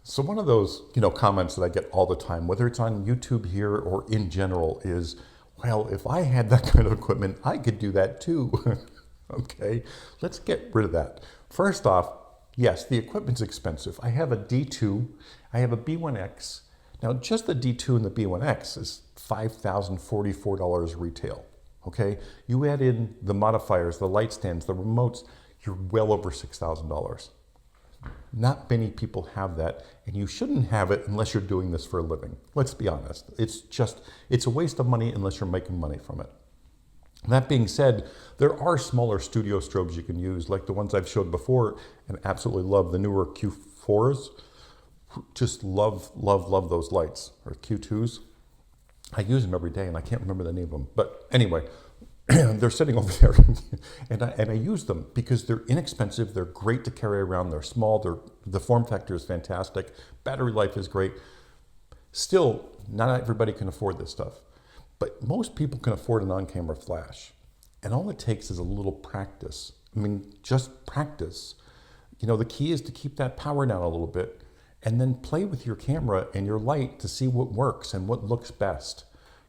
So one of those, comments that I get all the time, whether it's on YouTube here or in general, is, well, if I had that kind of equipment, I could do that too. Okay, let's get rid of that. First off, yes, the equipment's expensive. I have a D2, I have a B1X. Now, just the D2 and the B1X is $5,044 retail. Okay, you add in the modifiers, the light stands, the remotes, you're well over $6,000. Not many people have that, and you shouldn't have it unless you're doing this for a living. Let's be honest. It's a waste of money unless you're making money from it. That being said, there are smaller studio strobes you can use, like the ones I've showed before, and absolutely love the newer Q4s. Just love, love, love those lights, or Q2s. I use them every day, and I can't remember the name of them. But anyway, they're sitting over there, and I use them because they're inexpensive, they're great to carry around, they're small, the form factor is fantastic, battery life is great. Still, not everybody can afford this stuff, but most people can afford an on-camera flash, and all it takes is a little practice. I mean, just practice. The key is to keep that power down a little bit, and then play with your camera and your light to see what works and what looks best.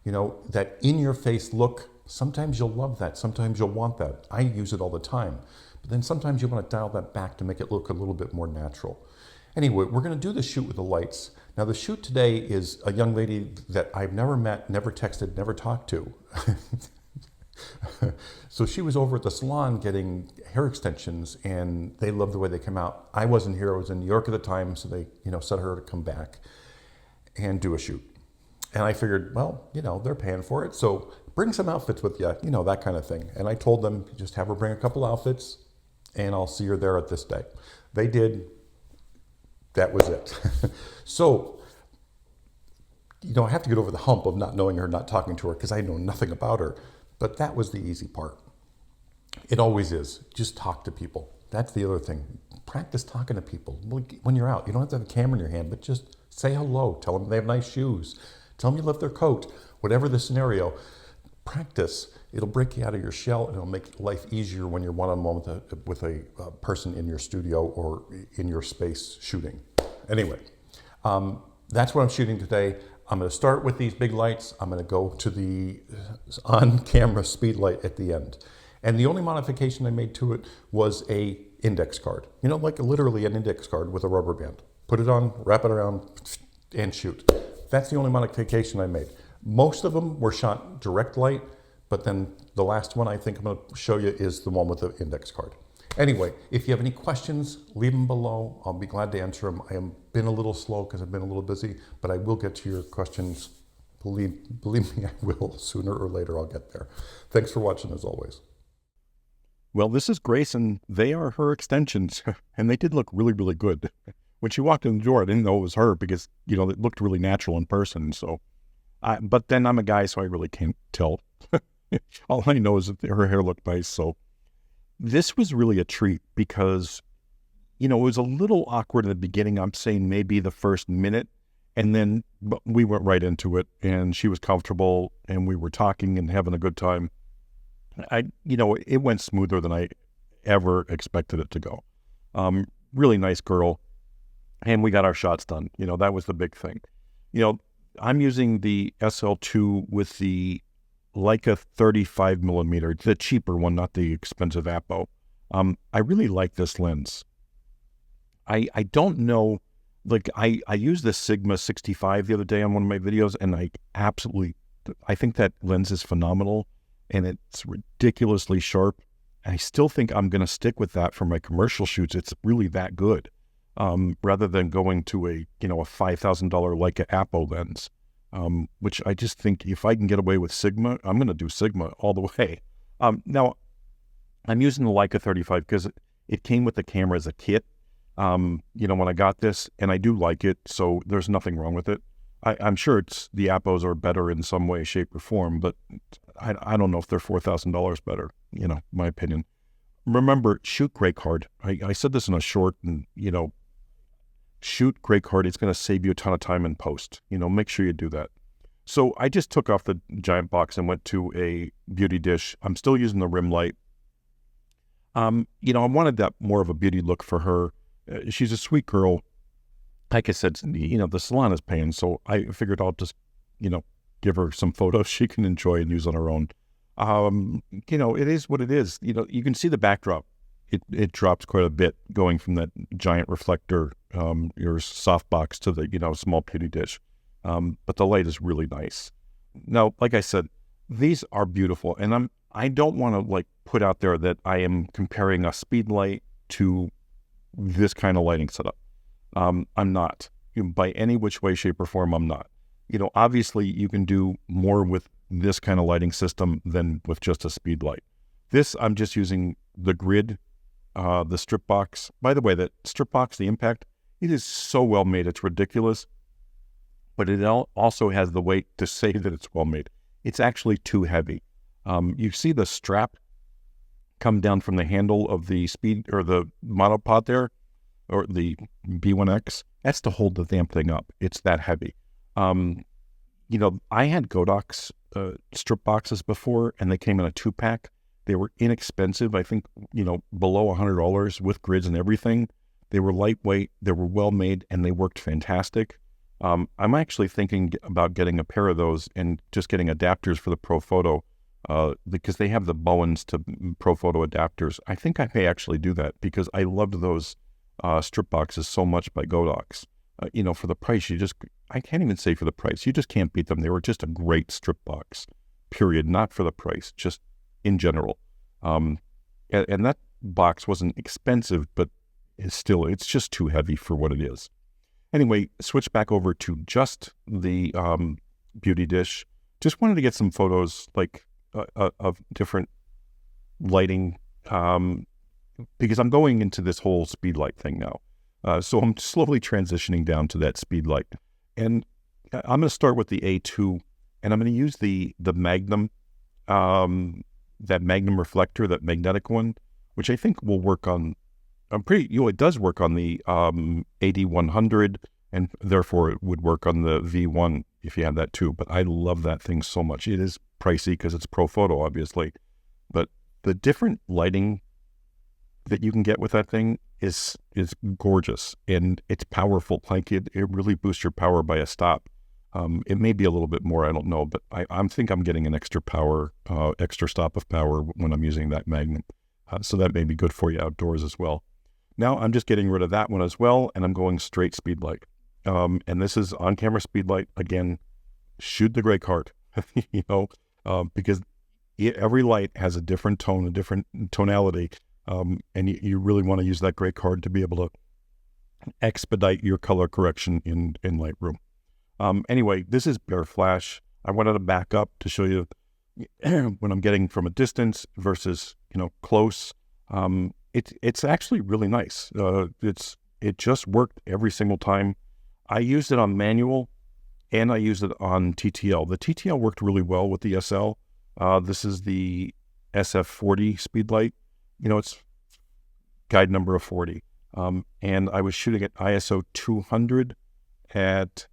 That in-your-face look. Sometimes you'll love that, sometimes you'll want that. I use it all the time. But then sometimes you want to dial that back to make it look a little bit more natural. Anyway, we're going to do the shoot with the lights. Now the shoot today is a young lady that I've never met, never texted, never talked to. So she was over at the salon getting hair extensions, and they loved the way they came out. I wasn't here, I was in New York at the time, so they set her to come back and do a shoot. And I figured, well, they're paying for it, so bring some outfits with you, that kind of thing. And I told them, just have her bring a couple outfits, and I'll see her there at this day. They did. That was it. So, I have to get over the hump of not knowing her, not talking to her, because I know nothing about her. But that was the easy part. It always is. Just talk to people. That's the other thing. Practice talking to people. When you're out, you don't have to have a camera in your hand, but just say hello. Tell them they have nice shoes. Tell them you love their coat. Whatever the scenario, practice. It'll break you out of your shell, and it'll make life easier when you're one-on-one with a person in your studio or in your space shooting. Anyway, that's what I'm shooting today. I'm going to start with these big lights. I'm going to go to the on-camera Speedlight at the end. And the only modification I made to it was a index card. Like literally an index card with a rubber band. Put it on, wrap it around, and shoot. That's the only modification I made. Most of them were shot direct light, but then the last one I think I'm going to show you is the one with the index card. Anyway, if you have any questions, leave them below. I'll be glad to answer them. I have been a little slow because I've been a little busy, but I will get to your questions. Believe me, I will. Sooner or later, I'll get there. Thanks for watching, as always. Well, this is Grace, and they are her extensions, and they did look really, really good. When she walked in the door, I didn't know it was her because, it looked really natural in person. So, but then I'm a guy, so I really can't tell. All I know is that her hair looked nice. So this was really a treat because, it was a little awkward in the beginning. I'm saying maybe the first minute, and then we went right into it, and she was comfortable, and we were talking and having a good time. It went smoother than I ever expected it to go. Really nice girl. And we got our shots done. That was the big thing. I'm using the SL2 with the Leica 35 millimeter, the cheaper one, not the expensive Apo. I really like this lens. I don't know, I used the Sigma 65 the other day on one of my videos, and I think that lens is phenomenal, and it's ridiculously sharp. And I still think I'm going to stick with that for my commercial shoots. It's really that good. Rather than going to a $5,000 Leica Apo lens, which I just think if I can get away with Sigma, I'm going to do Sigma all the way. Now, I'm using the Leica 35 because it came with the camera as a kit, when I got this, and I do like it, so there's nothing wrong with it. I'm sure the Apos are better in some way, shape, or form, but I don't know if they're $4,000 better, my opinion. Remember, shoot gray card. I said this in a short, and, shoot gray card. It's going to save you a ton of time in post. Make sure you do that. So I just took off the giant box and went to a beauty dish. I'm still using the rim light. I wanted that more of a beauty look for her. She's a sweet girl. like I said, the salon is paying, so I figured I'll just, give her some photos she can enjoy and use on her own. It is what it is. You can see the backdrop. It drops quite a bit going from that giant reflector, your softbox to the, small beauty dish. But the light is really nice. Now, like I said, these are beautiful, and I don't want to put out there that I am comparing a Speedlight to this kind of lighting setup. I'm not. By any which way, shape, or form, I'm not. Obviously you can do more with this kind of lighting system than with just a Speedlight. This, I'm just using the grid, the strip box. By the way, that strip box, the impact, it is so well made, it's ridiculous. But it also has the weight to say that it's well made. It's actually too heavy. You see the strap come down from the handle of the the monopod there, or the B1X. That's to hold the damn thing up. It's that heavy. I had Godox strip boxes before, and they came in a 2-pack. They were inexpensive. I think, below $100 with grids and everything. They were lightweight, they were well made, and they worked fantastic. I'm actually thinking about getting a pair of those and just getting adapters for the ProPhoto, because they have the Bowens to ProPhoto adapters. I think I may actually do that because I loved those strip boxes so much by Godox. For the price, I can't even say for the price. You just can't beat them. They were just a great strip box, period. Not for the price, just in general. And that box wasn't expensive, but it's just too heavy for what it is. Anyway, switch back over to just the beauty dish. Just wanted to get some photos of different lighting, because I'm going into this whole Speedlight thing now. So I'm slowly transitioning down to that Speedlight. And I'm going to start with the A2, and I'm going to use the Magnum, that Magnum reflector, that magnetic one, which I think will work on, it does work on the AD100, and therefore it would work on the V1 if you have that too. But I love that thing so much. It is pricey because it's ProPhoto, obviously. But the different lighting that you can get with that thing is gorgeous, and it's powerful. It really boosts your power by a stop. It may be a little bit more, I don't know, but I think I'm getting an extra stop of power when I'm using that Magnum. So that may be good for you outdoors as well. Now I'm just getting rid of that one as well, and I'm going straight Speedlight. And this is on-camera Speedlight. Again, shoot the gray card, because every light has a different tone, a different tonality. And you really want to use that gray card to be able to expedite your color correction in Lightroom. Anyway, this is bare flash. I wanted to back up to show you when I'm getting from a distance versus, close. It's actually really nice. It just worked every single time. I used it on manual and I used it on TTL. The TTL worked really well with the SL. This is the SF40 Speedlight. It's guide number of 40. And I was shooting at ISO 200 at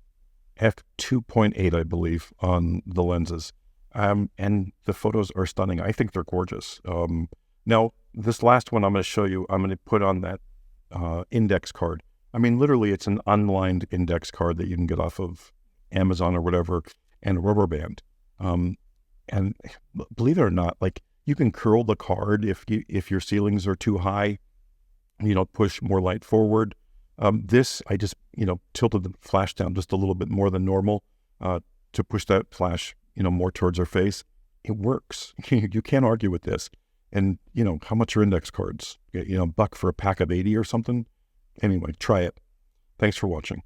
f2.8, I believe, on the lenses. And the photos are stunning. I think they're gorgeous. Now, this last one I'm going to show you, I'm going to put on that index card. I mean, literally, it's an unlined index card that you can get off of Amazon or whatever, and a rubber band. And believe it or not, you can curl the card if your ceilings are too high, push more light forward. This, I just, tilted the flash down just a little bit more than normal to push that flash, more towards our face. It works. You can't argue with this. And, how much are index cards? $1 for a pack of 80 or something? Anyway, try it. Thanks for watching.